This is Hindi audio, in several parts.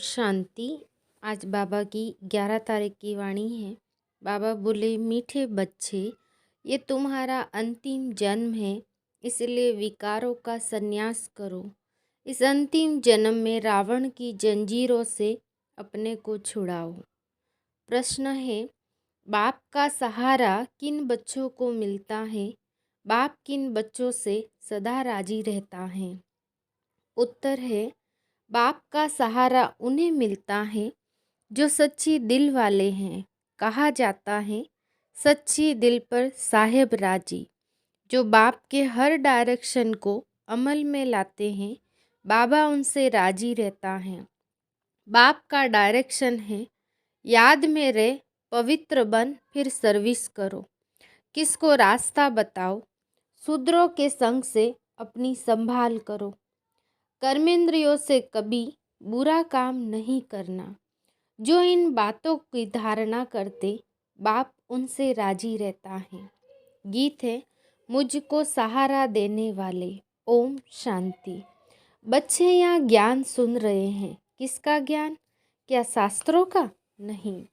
शांति। आज बाबा की 11 तारीख की वाणी है। बाबा बोले, मीठे बच्चे, ये तुम्हारा अंतिम जन्म है, इसलिए विकारों का संन्यास करो। इस अंतिम जन्म में रावण की जंजीरों से अपने को छुड़ाओ। प्रश्न है, बाप का सहारा किन बच्चों को मिलता है? बाप किन बच्चों से सदा राजी रहता है? उत्तर है, बाप का सहारा उन्हें मिलता है जो सच्ची दिल वाले हैं। कहा जाता है, सच्ची दिल पर साहेब राजी। जो बाप के हर डायरेक्शन को अमल में लाते हैं, बाबा उनसे राजी रहता है। बाप का डायरेक्शन है, याद में रहे, पवित्र बन, फिर सर्विस करो। किसको रास्ता बताओ, शूद्रों के संग से अपनी संभाल करो। कर्मेंद्रियों से कभी बुरा काम नहीं करना। जो इन बातों की धारणा करते, बाप उनसे राजी रहता है। गीत है, मुझको सहारा देने वाले। ओम शांति। बच्चे यहाँ ज्ञान सुन रहे हैं। किसका ज्ञान? क्या शास्त्रों का? नहीं।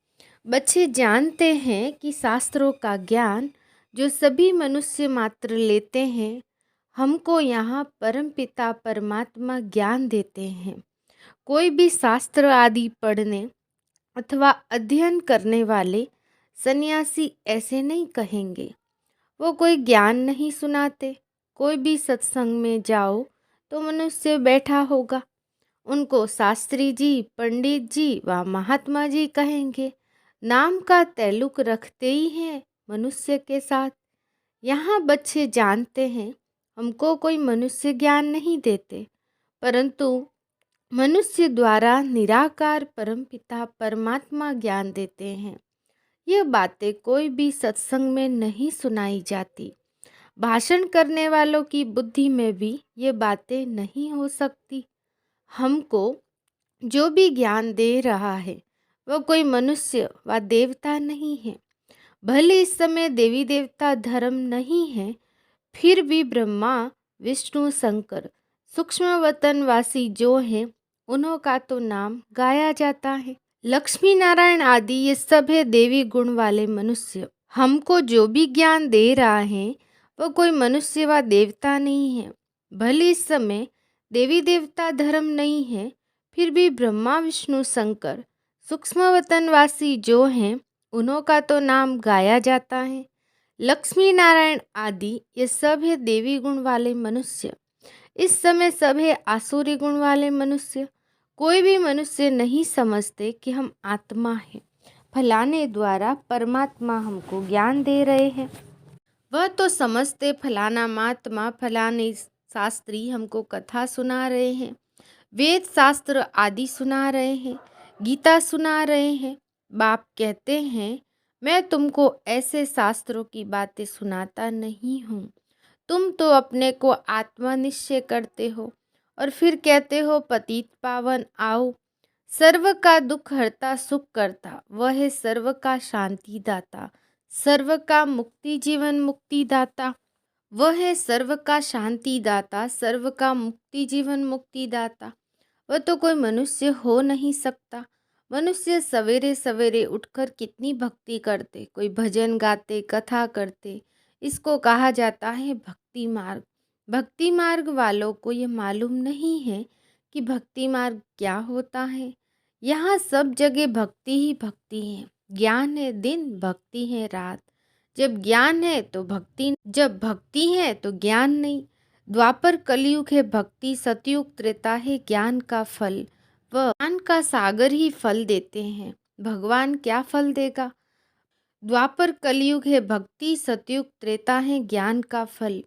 बच्चे जानते हैं कि शास्त्रों का ज्ञान जो सभी मनुष्य मात्र लेते हैं, हमको यहाँ परमपिता परमात्मा ज्ञान देते हैं। कोई भी शास्त्र आदि पढ़ने अथवा अध्ययन करने वाले सन्यासी ऐसे नहीं कहेंगे। वो कोई ज्ञान नहीं सुनाते। कोई भी सत्संग में जाओ तो मनुष्य बैठा होगा, उनको शास्त्री जी, पंडित जी व महात्मा जी कहेंगे। नाम का ताल्लुक रखते ही हैं मनुष्य के साथ। यहाँ बच्चे जानते हैं, हमको कोई मनुष्य ज्ञान नहीं देते, परंतु मनुष्य द्वारा निराकार परमपिता परमात्मा ज्ञान देते हैं। ये बातें कोई भी सत्संग में नहीं सुनाई जाती। भाषण करने वालों की बुद्धि में भी ये बातें नहीं हो सकती। हमको जो भी ज्ञान दे रहा है वह कोई मनुष्य व देवता नहीं है। भले इस समय देवी देवता धर्म नहीं है, फिर भी ब्रह्मा विष्णु शंकर सूक्ष्म वतनवासी जो हैं, उन्हों का तो नाम गाया जाता है। लक्ष्मी नारायण आदि ये सब है देवी गुण वाले मनुष्य। हमको जो भी ज्ञान दे रहा है वह कोई मनुष्य व देवता नहीं है। भले इस समय देवी देवता धर्म नहीं है, फिर भी ब्रह्मा विष्णु शंकर सूक्ष्म वतनवासी जो हैं, उन्हों का तो नाम गाया जाता है। लक्ष्मी नारायण आदि ये सब है देवी गुण वाले मनुष्य। इस समय सब है आसुरी गुण वाले मनुष्य। कोई भी मनुष्य नहीं समझते कि हम आत्मा हैं, फलाने द्वारा परमात्मा हमको ज्ञान दे रहे हैं। वह तो समझते फलाना महात्मा, फलाने शास्त्री हमको कथा सुना रहे हैं, वेद शास्त्र आदि सुना रहे हैं, गीता सुना रहे हैं। बाप कहते हैं, मैं तुमको ऐसे शास्त्रों की बातें सुनाता नहीं हूँ। तुम तो अपने को आत्मा निश्चय करते हो और फिर कहते हो पतित पावन आओ। सर्व का दुख हरता सुख करता, वह है सर्व का शांति दाता, सर्व का मुक्ति जीवन मुक्ति दाता। वह है सर्व का शांति दाता, सर्व का मुक्ति जीवन मुक्ति दाता। वह तो कोई मनुष्य हो नहीं सकता। मनुष्य सवेरे सवेरे उठकर कितनी भक्ति करते, कोई भजन गाते, कथा करते, इसको कहा जाता है भक्ति मार्ग। भक्ति मार्ग वालों को ये मालूम नहीं है कि भक्ति मार्ग क्या होता है। यहाँ सब जगह भक्ति ही भक्ति है। ज्ञान है दिन, भक्ति है रात। जब ज्ञान है तो भक्ति, जब भक्ति है तो ज्ञान नहीं। द्वापर कलयुग है भक्ति, सतयुग त्रेता है ज्ञान का फल। वह ज्ञान का सागर ही फल देते हैं। भगवान क्या फल देगा? द्वापर कलयुग है भक्ति, सतयुग त्रेता है ज्ञान का फल।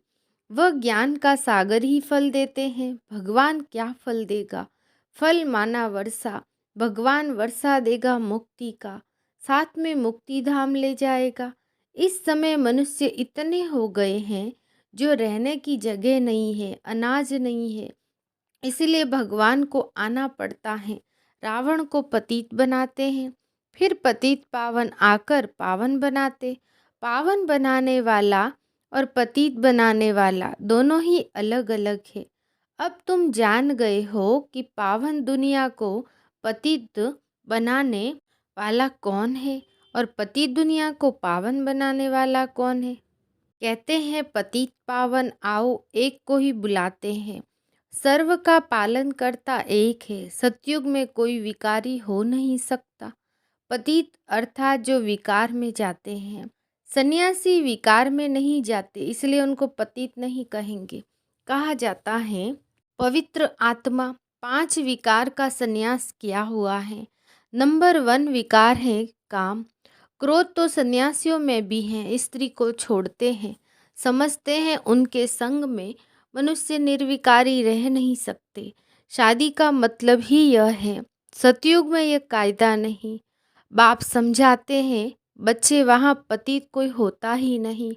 वह ज्ञान का सागर ही फल देते हैं। भगवान क्या फल देगा? फल माना वर्षा। भगवान वर्षा देगा मुक्ति का, साथ में मुक्ति धाम ले जाएगा। इस समय मनुष्य इतने हो गए हैं जो रहने की जगह नहीं है, अनाज नहीं है, इसीलिए भगवान को आना पड़ता है। रावण को पतित बनाते हैं, फिर पतित पावन आकर पावन बनाते। पावन बनाने वाला और पतित बनाने वाला दोनों ही अलग अलग है। अब तुम जान गए हो कि पावन दुनिया को पतित बनाने वाला कौन है और पतित दुनिया को पावन बनाने वाला कौन है? कहते हैं पतित पावन आओ एक को ही बुलाते हैं। सर्व का पालन करता एक है, सतयुग में कोई विकारी हो नहीं सकता। पतित अर्थात जो विकार में जाते हैं। सन्यासी विकार में नहीं जाते, इसलिए उनको पतित नहीं कहेंगे। कहा जाता है पवित्र आत्मा 5 विकार का सन्यास किया हुआ है। नंबर 1 विकार है काम। क्रोध तो सन्यासियों में भी है। स्त्री को छोड़ते हैं, समझते हैं उनके संग में मनुष्य निर्विकारी रह नहीं सकते। शादी का मतलब ही यह है। सतयुग में यह कायदा नहीं। बाप समझाते हैं बच्चे वहाँ पतित कोई होता ही नहीं।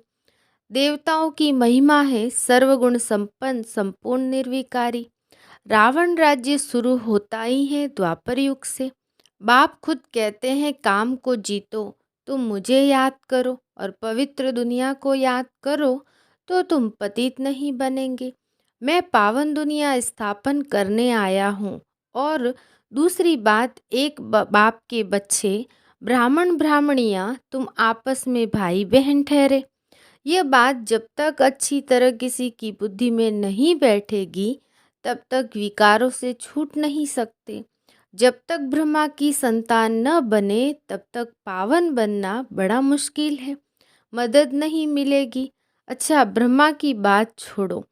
देवताओं की महिमा है सर्वगुण संपन्न संपूर्ण निर्विकारी। रावण राज्य शुरू होता ही है द्वापर युग से। बाप खुद कहते हैं काम को जीतो, तुम मुझे याद करो और पवित्र दुनिया को याद करो तो तुम पतित नहीं बनेंगे। मैं पावन दुनिया स्थापन करने आया हूँ। और दूसरी बात, एक बाप के बच्चे ब्राह्मण ब्राह्मणियाँ तुम आपस में भाई बहन ठहरे। यह बात जब तक अच्छी तरह किसी की बुद्धि में नहीं बैठेगी तब तक विकारों से छूट नहीं सकते। जब तक ब्रह्मा की संतान न बने तब तक पावन बनना बड़ा मुश्किल है, मदद नहीं मिलेगी। अच्छा, ब्रह्मा की बात छोड़ो,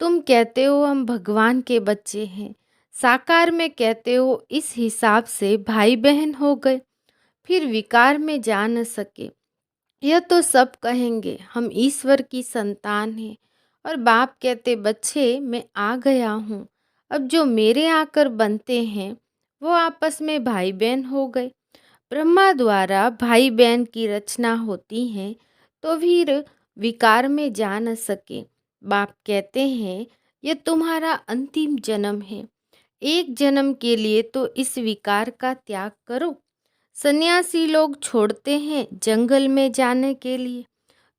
तुम कहते हो हम भगवान के बच्चे हैं, साकार में कहते हो इस हिसाब से भाई बहन हो गए, फिर विकार में जा न सके। यह तो सब कहेंगे हम ईश्वर की संतान हैं और बाप कहते बच्चे मैं आ गया हूँ। अब जो मेरे आकर बनते हैं वो आपस में भाई बहन हो गए। ब्रह्मा द्वारा भाई बहन की रचना होती है तो फिर विकार में जा न सके। बाप कहते हैं यह तुम्हारा अंतिम जन्म है। एक जन्म के लिए तो इस विकार का त्याग करो। सन्यासी लोग छोड़ते हैं जंगल में जाने के लिए,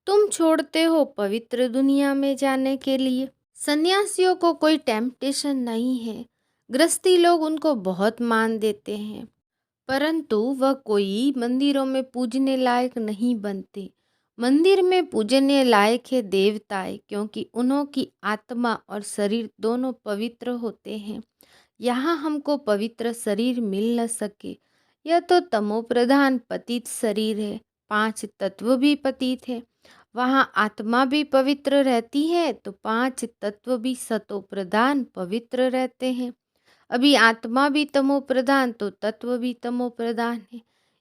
तुम छोड़ते हो पवित्र दुनिया में जाने के लिए। सन्यासियों को कोई टेम्पटेशन नहीं है। गृहस्थी लोग उनको बहुत मान देते हैं, परंतु वह कोई मंदिरों में पूजने लायक नहीं बनते। मंदिर में पूजने लायक है देवताएं, क्योंकि उन्हों की आत्मा और शरीर दोनों पवित्र होते हैं। यहाँ हमको पवित्र शरीर मिल न सके। यह तो तमो प्रधान पतित शरीर है। 5 तत्व भी पतित है। वहाँ आत्मा भी पवित्र रहती है तो 5 तत्व भी सतो प्रधान पवित्र रहते हैं। अभी आत्मा भी तमो प्रधान तो तत्व भी तमो प्रधान है।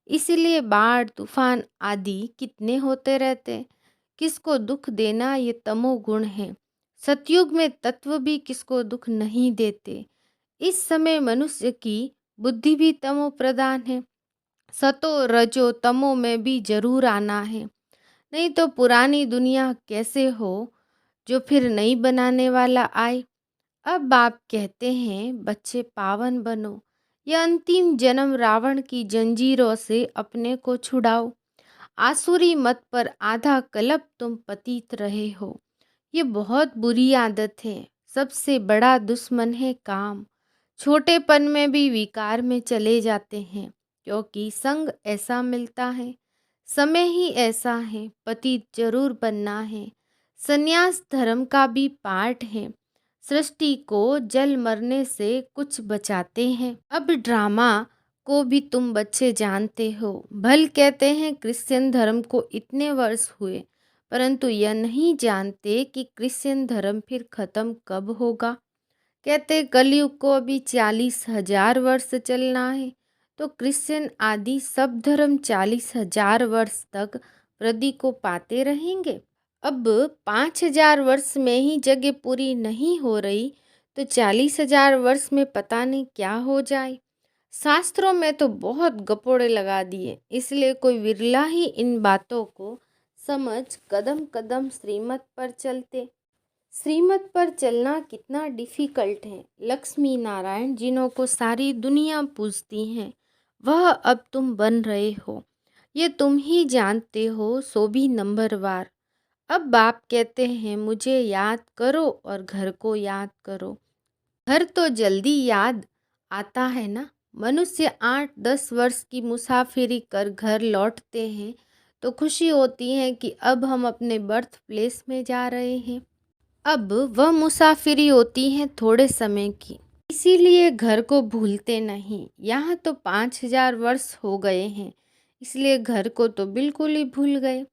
इसीलिए बाढ़ तूफान आदि कितने होते रहते हैं। किसको दुख देना ये तमो गुण है। सतयुग में तत्व भी किसको दुख नहीं देते। इस समय मनुष्य की बुद्धि भी तमो प्रधान है। सतो रजो तमो में भी जरूर आना है, नहीं तो पुरानी दुनिया कैसे हो जो फिर नई बनाने वाला आए। अब बाप कहते हैं बच्चे पावन बनो, यह अंतिम जन्म रावण की जंजीरों से अपने को छुड़ाओ। आसुरी मत पर आधा कल्प तुम पतित रहे हो। ये बहुत बुरी आदत है। सबसे बड़ा दुश्मन है काम। छोटेपन में भी विकार में चले जाते हैं, क्योंकि संग ऐसा मिलता है, समय ही ऐसा है, पतित जरूर बनना है। संन्यास धर्म का भी पार्ट है। सृष्टि को जल मरने से कुछ बचाते हैं। अब ड्रामा को भी तुम बच्चे जानते हो। भल कहते हैं क्रिश्चियन धर्म को इतने वर्ष हुए, परंतु यह नहीं जानते कि क्रिश्चियन धर्म फिर खत्म कब होगा। कहते कलयुग को अभी 40,000 वर्ष चलना है, तो क्रिश्चियन आदि सब धर्म 40,000 वर्ष तक वृद्धि को पाते रहेंगे। अब 5,000 वर्ष में ही जगह पूरी नहीं हो रही तो 40,000 वर्ष में पता नहीं क्या हो जाए। शास्त्रों में तो बहुत गपोड़े लगा दिए, इसलिए कोई विरला ही इन बातों को समझ कदम कदम श्रीमत पर चलते। श्रीमत पर चलना कितना डिफिकल्ट है। लक्ष्मी नारायण जिन्हों को सारी दुनिया पूजती हैं, वह अब तुम बन रहे हो। ये तुम ही जानते हो, सो भी नंबरवार। अब बाप कहते हैं मुझे याद करो और घर को याद करो। घर तो जल्दी याद आता है ना, मनुष्य 8-10 वर्ष की मुसाफिरी कर घर लौटते हैं तो खुशी होती है कि अब हम अपने बर्थ प्लेस में जा रहे हैं। अब वह मुसाफिरी होती है थोड़े समय की, इसीलिए घर को भूलते नहीं। यहाँ तो 5000 वर्ष हो गए हैं, इसलिए घर को तो बिल्कुल ही भूल गए।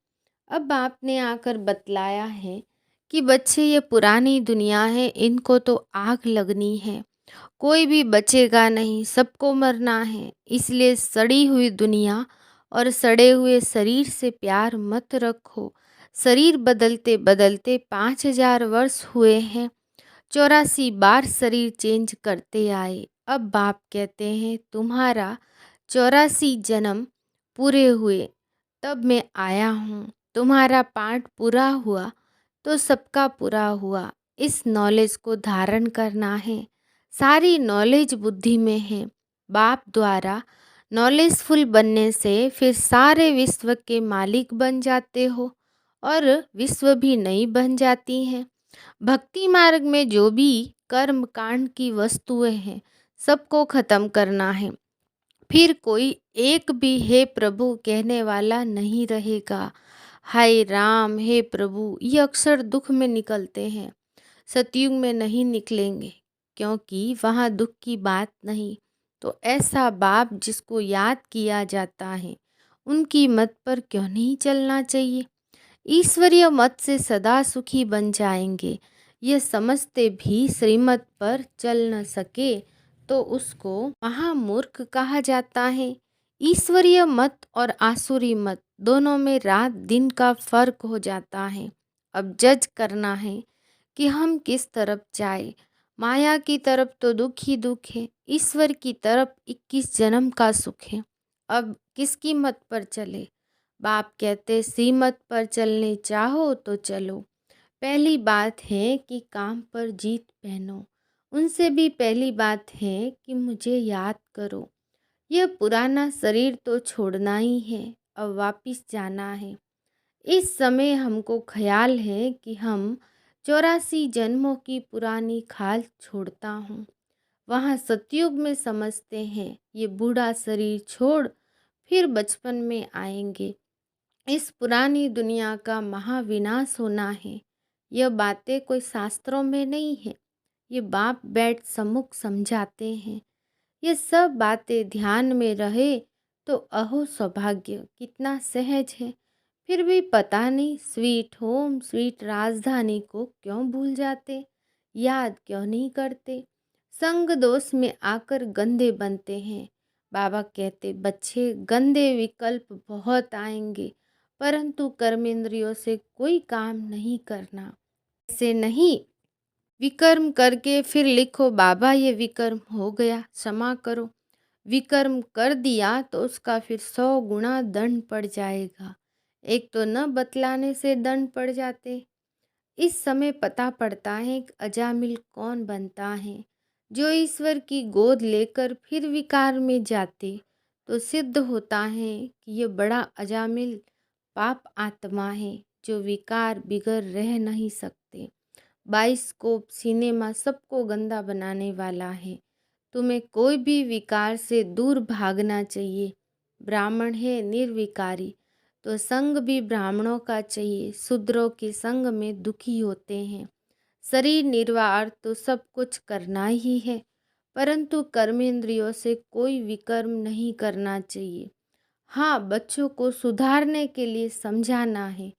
अब आपने आकर बतलाया है कि बच्चे ये पुरानी दुनिया है, इनको तो आग लगनी है, कोई भी बचेगा नहीं, सबको मरना है। इसलिए सड़ी हुई दुनिया और सड़े हुए शरीर से प्यार मत रखो। शरीर बदलते बदलते 5000 वर्ष हुए हैं, 84 बार शरीर चेंज करते आए। अब बाप कहते हैं तुम्हारा 84 जन्म पूरे हुए, तब मैं आया हूँ। तुम्हारा पाठ पूरा हुआ तो सबका पूरा हुआ। इस नॉलेज को धारण करना है। सारी नॉलेज बुद्धि में है। बाप द्वारा नॉलेजफुल बनने से फिर सारे विश्व के मालिक बन जाते हो और विश्व भी नई बन जाती हैं। भक्ति मार्ग में जो भी कर्म कांड की वस्तुएं हैं, सबको खत्म करना है। फिर कोई एक भी हे प्रभु कहने वाला नहीं रहेगा। हाय राम, हे प्रभु, ये अक्सर दुख में निकलते हैं, सतयुग में नहीं निकलेंगे, क्योंकि वहाँ दुख की बात नहीं। तो ऐसा बाप जिसको याद किया जाता है, उनकी मत पर क्यों नहीं चलना चाहिए? ईश्वरीय मत से सदा सुखी बन जाएंगे। यह समझते भी श्रीमत पर चल न सके तो उसको महामूर्ख कहा जाता है। ईश्वरीय मत और आसुरी मत दोनों में रात दिन का फर्क हो जाता है। अब जज करना है कि हम किस तरफ जाए। माया की तरफ तो दुख ही दुख है, ईश्वर की तरफ 21 जन्म का सुख है। अब किसकी मत पर चले? बाप कहते श्रीमत पर चलने चाहो तो चलो। पहली बात है कि काम पर जीत पहनो। उनसे भी पहली बात है कि मुझे याद करो। यह पुराना शरीर तो छोड़ना ही है, अब वापिस जाना है। इस समय हमको ख्याल है कि हम 84 जन्मों की पुरानी खाल छोड़ता हूँ। वहाँ सतयुग में समझते हैं ये बूढ़ा शरीर छोड़ फिर बचपन में आएंगे। इस पुरानी दुनिया का महाविनाश होना है। यह बातें कोई शास्त्रों में नहीं है, ये बाप बैठ सम्मुख समझाते हैं। ये सब बातें ध्यान में रहे तो अहो सौभाग्य कितना सहज है। फिर भी पता नहीं स्वीट होम स्वीट राजधानी को क्यों भूल जाते, याद क्यों नहीं करते। संग दोष में आकर गंदे बनते हैं। बाबा कहते बच्चे गंदे विकल्प बहुत आएंगे, परंतु कर्मेंद्रियों से कोई काम नहीं करना। ऐसे नहीं विकर्म करके फिर लिखो बाबा ये विकर्म हो गया क्षमा करो। विकर्म कर दिया तो उसका फिर 100 गुना दंड पड़ जाएगा। एक तो न बतलाने से दंड पड़ जाते। इस समय पता पड़ता है कि अजामिल कौन बनता है। जो ईश्वर की गोद लेकर फिर विकार में जाते तो सिद्ध होता है कि ये बड़ा अजामिल पाप आत्मा है, जो विकार बिगर रह नहीं सकते। बाइस्कोप सिनेमा सबको गंदा बनाने वाला है। तुम्हें कोई भी विकार से दूर भागना चाहिए। ब्राह्मण है निर्विकारी, तो संग भी ब्राह्मणों का चाहिए। शूद्रों के संग में दुखी होते हैं। शरीर निर्वाह तो सब कुछ करना ही है, परंतु कर्मेंद्रियों से कोई विकर्म नहीं करना चाहिए। हाँ, बच्चों को सुधारने के लिए समझाना है।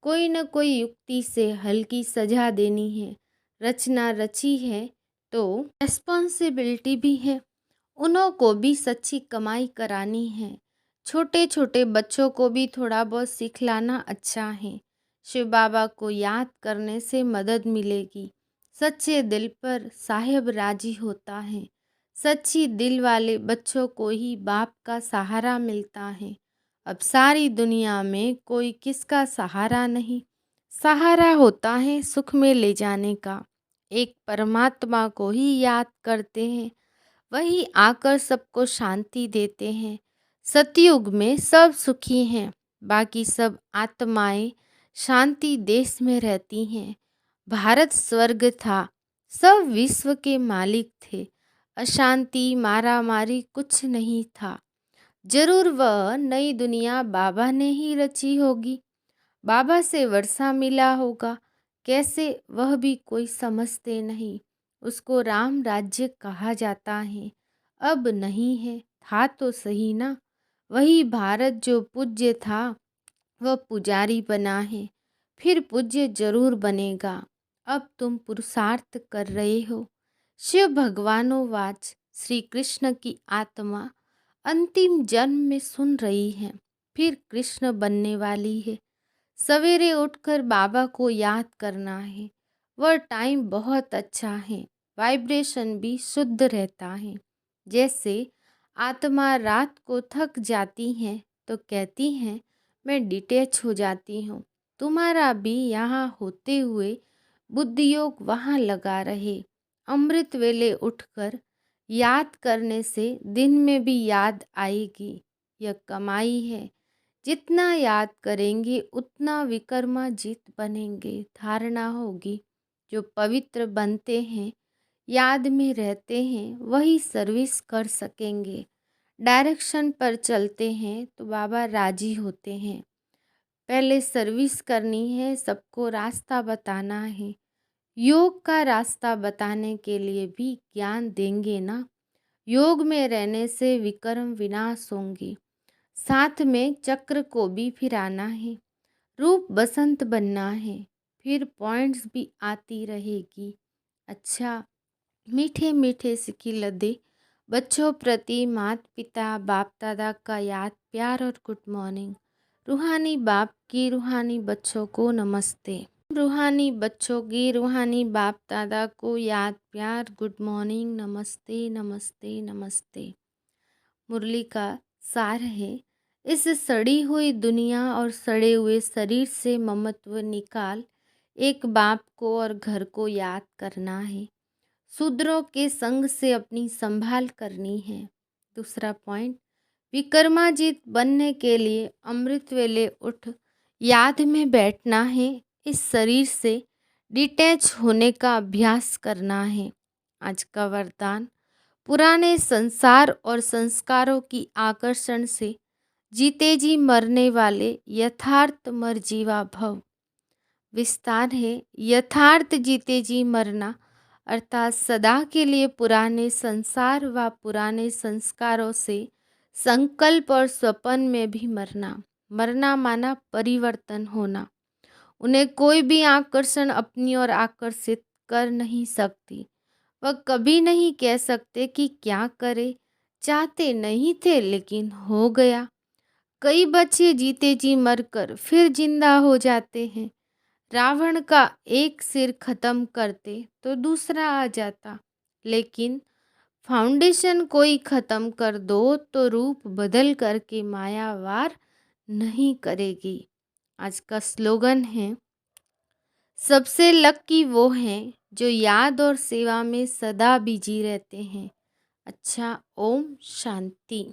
कोई न कोई युक्ति से हल्की सजा देनी है। रचना रची है तो रेस्पॉन्सिबिलिटी भी है। उन्हों को भी सच्ची कमाई करानी है। छोटे छोटे बच्चों को भी थोड़ा बहुत सिखलाना अच्छा है। शिव बाबा को याद करने से मदद मिलेगी। सच्चे दिल पर साहेब राजी होता है। सच्ची दिल वाले बच्चों को ही बाप का सहारा मिलता है। अब सारी दुनिया में कोई किसका सहारा नहीं। सहारा होता है सुख में ले जाने का। एक परमात्मा को ही याद करते हैं, वही आकर सबको शांति देते हैं। सतयुग में सब सुखी हैं, बाकी सब आत्माएं शांति देश में रहती हैं। भारत स्वर्ग था, सब विश्व के मालिक थे। अशांति, मारामारी कुछ नहीं था। जरूर वह नई दुनिया बाबा ने ही रची होगी। बाबा से वर्षा मिला होगा, कैसे वह भी कोई समझते नहीं। उसको राम राज्य कहा जाता है, अब नहीं है, था तो सही ना। वही भारत जो पूज्य था वह पुजारी बना है, फिर पूज्य जरूर बनेगा। अब तुम पुरुषार्थ कर रहे हो। शिव भगवानोवाच, श्री कृष्ण की आत्मा अंतिम जन्म में सुन रही है, फिर कृष्ण बनने वाली है। सवेरे उठकर बाबा को याद करना है। वह टाइम बहुत अच्छा है, वाइब्रेशन भी शुद्ध रहता है। जैसे आत्मा रात को थक जाती है तो कहती है मैं डिटैच हो जाती हूँ। तुम्हारा भी यहाँ होते हुए बुद्धि योग वहाँ लगा रहे। अमृत वेले उठकर याद करने से दिन में भी याद आएगी। यह कमाई है, जितना याद करेंगे उतना विक्रमाजीत बनेंगे। धारणा होगी, जो पवित्र बनते हैं, याद में रहते हैं, वही सर्विस कर सकेंगे। डायरेक्शन पर चलते हैं तो बाबा राजी होते हैं। पहले सर्विस करनी है, सबको रास्ता बताना है। योग का रास्ता बताने के लिए भी ज्ञान देंगे ना। योग में रहने से विक्रम विनाश होंगे। साथ में चक्र को भी फिराना है। रूप बसंत बनना है, फिर पॉइंट्स भी आती रहेगी। अच्छा, मीठे मीठे सिक्की लदे बच्चों प्रति माता पिता बाप दादा का याद प्यार और गुड मॉर्निंग। रूहानी बाप की रूहानी बच्चों को नमस्ते। रूहानी बच्चों की रूहानी बाप दादा को याद प्यार गुड मॉर्निंग, नमस्ते नमस्ते नमस्ते। मुरली का सार है, इस सड़ी हुई दुनिया और सड़े हुए शरीर से ममत्व निकाल एक बाप को और घर को याद करना है। शूद्रों के संग से अपनी संभाल करनी है। दूसरा पॉइंट, विक्रमाजीत बनने के लिए अमृत वेले उठ याद में बैठना है। इस शरीर से डिटैच होने का अभ्यास करना है। आज का वरदान, पुराने संसार और संस्कारों की आकर्षण से जीते जी मरने वाले यथार्थ मरजीवा भव। विस्तार है, यथार्थ जीते जी मरना अर्थात सदा के लिए पुराने संसार व पुराने संस्कारों से संकल्प और स्वप्न में भी मरना। मरना माना परिवर्तन होना। उन्हें कोई भी आकर्षण अपनी ओर आकर्षित कर नहीं सकती। वह कभी नहीं कह सकते कि क्या करे, चाहते नहीं थे लेकिन हो गया। कई बच्चे जीते जी मरकर फिर जिंदा हो जाते हैं। रावण का एक सिर खत्म करते तो दूसरा आ जाता, लेकिन फाउंडेशन कोई खत्म कर दो तो रूप बदल करके मायावार नहीं करेगी। आज का स्लोगन है, सबसे लकी वो हैं जो याद और सेवा में सदा बिजी रहते हैं। अच्छा, ओम शांति।